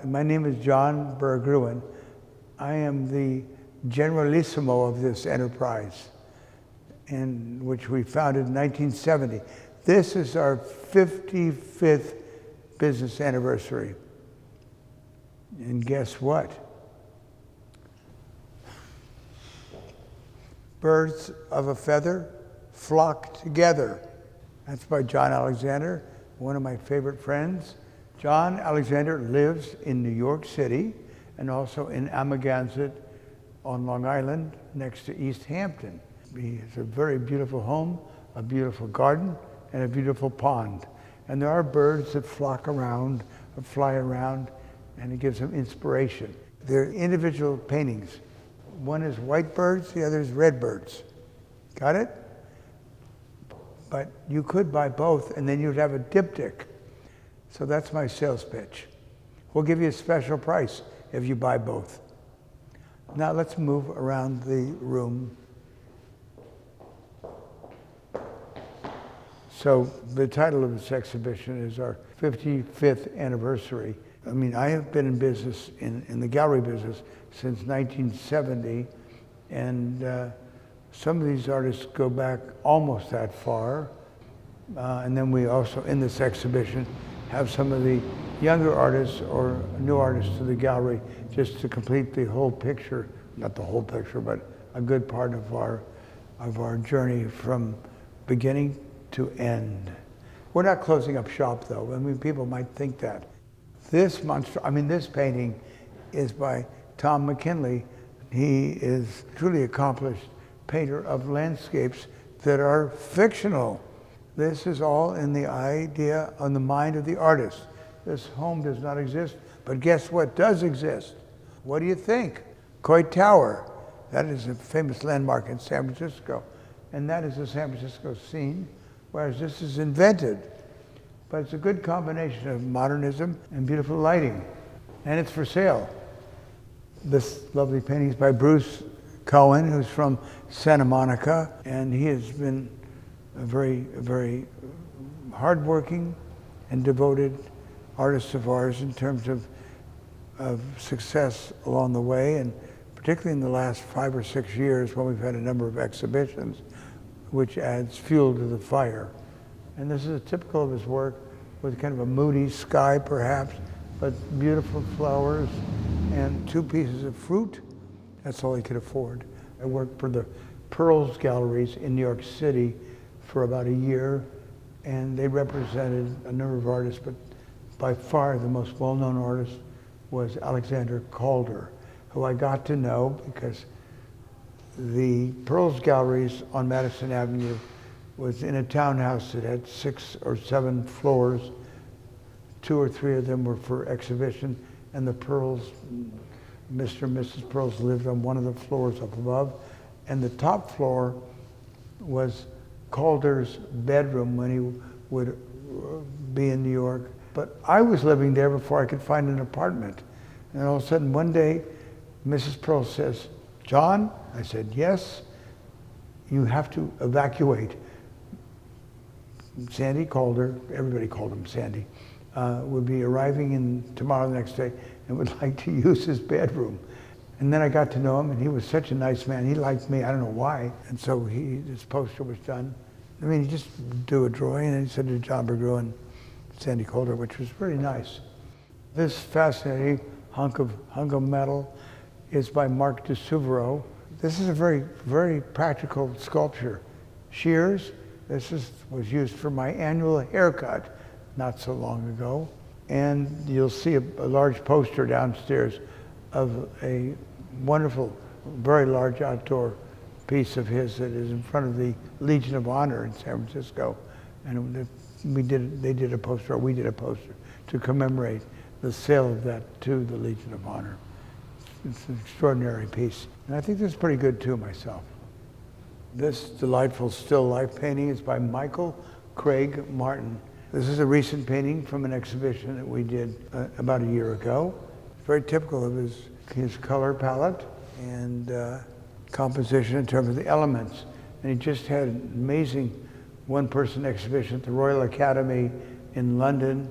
My name is John Berggruen. I am the generalissimo of this enterprise, which we founded in 1970. This is our 55th business anniversary. And guess what? Birds of a feather flock together. That's by John Alexander, one of my favorite friends. John Alexander lives in New York City and also in Amagansett on Long Island next to East Hampton. He has a very beautiful home, a beautiful garden, and a beautiful pond. And there are birds that flock around or fly around, and it gives them inspiration. They're individual paintings. One is white birds, the other is red birds. Got it? But you could buy both, and then you'd have a diptych. So that's my sales pitch. We'll give you a special price if you buy both. Now let's move around the room. So the title of this exhibition is our 55th anniversary. I mean, I have been in business, in the gallery business, since 1970, and some of these artists go back almost that far. And then we also, in this exhibition, have some of the younger artists or new artists to the gallery just to complete the whole picture, not the whole picture, but a good part of our journey from beginning to end. We're not closing up shop though. I mean, people might think that. This painting is by Tom McKinley. He is a truly accomplished painter of landscapes that are fictional. This is all in the idea, on the mind of the artist. This home does not exist, but guess what does exist? What do you think? Coit Tower. That is a famous landmark in San Francisco. And that is a San Francisco scene, whereas this is invented. But it's a good combination of modernism and beautiful lighting. And it's for sale. This lovely painting is by Bruce Cohen, who's from Santa Monica, and he has been a very, very hardworking and devoted artist of ours in terms of success along the way, and particularly in the last 5 or 6 years when we've had a number of exhibitions, which adds fuel to the fire. And this is typical of his work, with kind of a moody sky perhaps, but beautiful flowers and 2 pieces of fruit. That's all he could afford. I worked for the Pearls Galleries in New York City for about a year, and they represented a number of artists, but by far the most well-known artist was Alexander Calder, who I got to know because the Pearls Galleries on Madison Avenue was in a townhouse that had 6 or 7 floors. 2 or 3 of them were for exhibition, and the Pearls, Mr. and Mrs. Pearls lived on one of the floors up above, and the top floor was Calder's bedroom when he would be in New York. But I was living there before I could find an apartment. And all of a sudden one day, Mrs. Pearl says, "John?" I said, "Yes." "You have to evacuate. Sandy Calder," everybody called him Sandy, would be arriving in tomorrow, the next day, and would like to use his bedroom. And then I got to know him, and he was such a nice man. He liked me, I don't know why. And so his poster was done. I mean, he just do a drawing, and he said to John Berggruen, Sandy Calder, which was very nice. This fascinating hunk of metal is by Mark de Souvreau. This is a very, very practical sculpture. Shears, was used for my annual haircut not so long ago. And you'll see a large poster downstairs of a wonderful, very large outdoor piece of his that is in front of the Legion of Honor in San Francisco. And we did a poster to commemorate the sale of that to the Legion of Honor. It's an extraordinary piece. And I think this is pretty good too myself. This delightful still life painting is by Michael Craig Martin. This is a recent painting from an exhibition that we did about a year ago. It's very typical of his color palette and composition in terms of the elements. And he just had an amazing one-person exhibition at the Royal Academy in London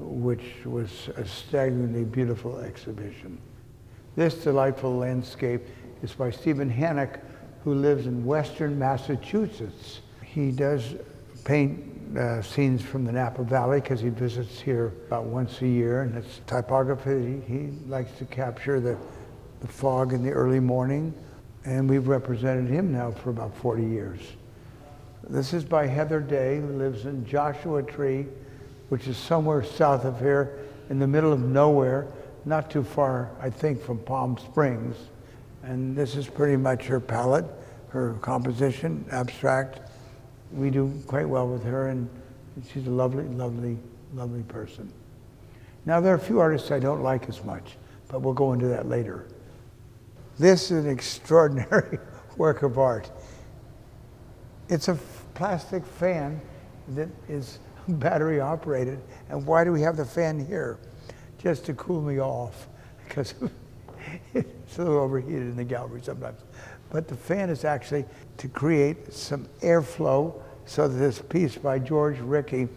which was a staggeringly beautiful exhibition. This delightful landscape is by Stephen Hanock, who lives in Western Massachusetts. He does paint scenes from the Napa Valley because he visits here about once a year, and it's typography. He likes to capture the fog in the early morning, and we've represented him now for about 40 years. This is by Heather Day, who lives in Joshua Tree, which is somewhere south of here, in the middle of nowhere, not too far, I think, from Palm Springs. And this is pretty much her palette, her composition, abstract. We do quite well with her, and she's a lovely, lovely, lovely person. Now, there are a few artists I don't like as much, but we'll go into that later. This is an extraordinary work of art. It's a plastic fan that is battery operated. And why do we have the fan here? Just to cool me off, because it's a little overheated in the gallery sometimes. But the fan is actually to create some airflow so that this piece by George Rickey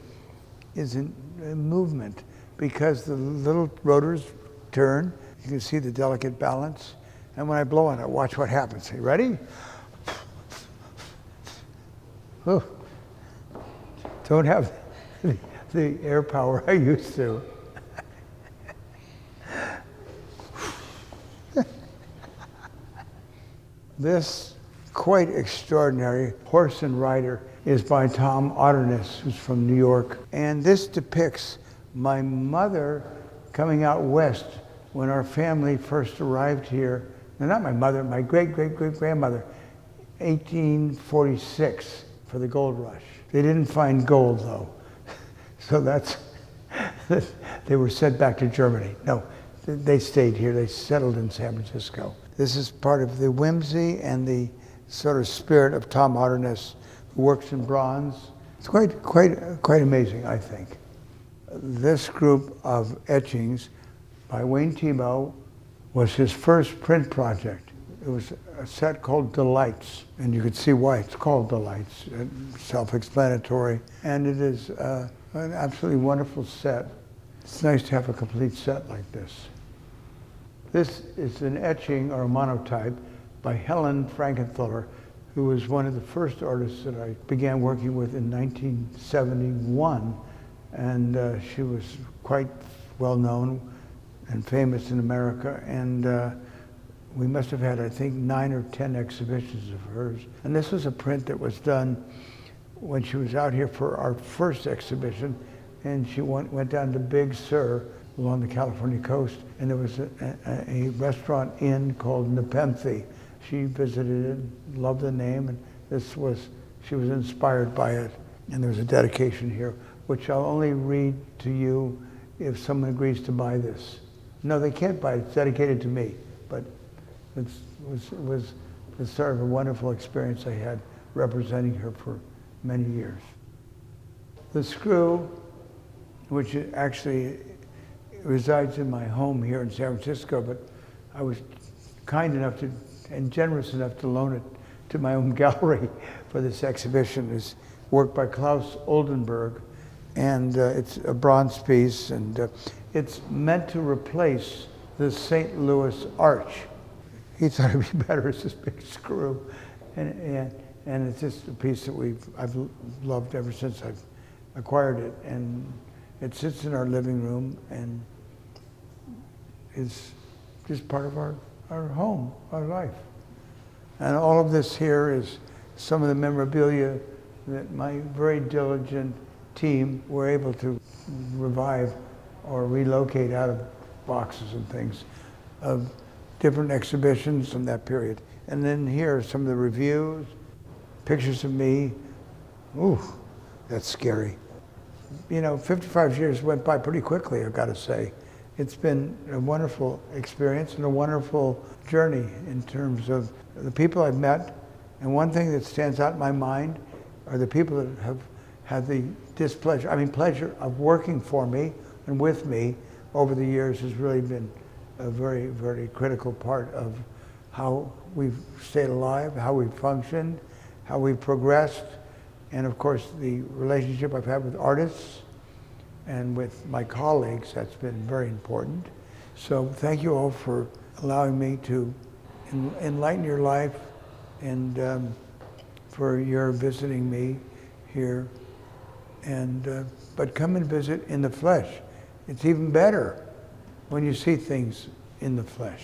is in movement, because the little rotors turn. You can see the delicate balance. And when I blow on it, watch what happens. You ready? Oh, don't have the air power I used to. This quite extraordinary horse and rider is by Tom Hartness, who's from New York. And this depicts my mother coming out west when our family first arrived here. No, not my mother, my great-great-great-grandmother, 1846 for the gold rush. They didn't find gold, though. So that's, they were sent back to Germany. No, they stayed here. They settled in San Francisco. This is part of the whimsy and the sort of spirit of Tom Hartness, who works in bronze. It's quite amazing, I think. This group of etchings by Wayne Teemo was his first print project. It was a set called Delights, and you could see why it's called Delights, self-explanatory. And it is an absolutely wonderful set. It's nice to have a complete set like this. This is an etching or a monotype by Helen Frankenthaler, who was one of the first artists that I began working with in 1971. And she was quite well known and famous in America. And we must have had, I think, 9 or 10 exhibitions of hers. And this was a print that was done when she was out here for our first exhibition. And she went down to Big Sur along the California coast. And there was a restaurant inn called Nepenthe. She visited it, loved the name, and she was inspired by it. And there was a dedication here, which I'll only read to you if someone agrees to buy this. No, they can't buy it. It's dedicated to me. But it was sort of a wonderful experience I had representing her for many years. The screw, which actually resides in my home here in San Francisco, but I was kind enough to and generous enough to loan it to my own gallery for this exhibition. Is work by Klaus Oldenberg, and it's a bronze piece, and it's meant to replace the St. Louis arch. He thought it'd be better as this big screw, and it's just a piece that I've loved ever since I've acquired it, and it sits in our living room and is just part of our home, our life. And all of this here is some of the memorabilia that my very diligent team were able to revive or relocate out of boxes and things of different exhibitions from that period. And then here are some of the reviews, pictures of me. Ooh, that's scary. 55 years went by pretty quickly, I've got to say. It's been a wonderful experience and a wonderful journey in terms of the people I've met. And one thing that stands out in my mind are the people that have had the pleasure of working for me and with me over the years has really been a very, very critical part of how we've stayed alive, how we've functioned, how we've progressed, and of course the relationship I've had with artists and with my colleagues, that's been very important. So thank you all for allowing me to enlighten your life, and for your visiting me here. And but come and visit in the flesh. It's even better when you see things in the flesh.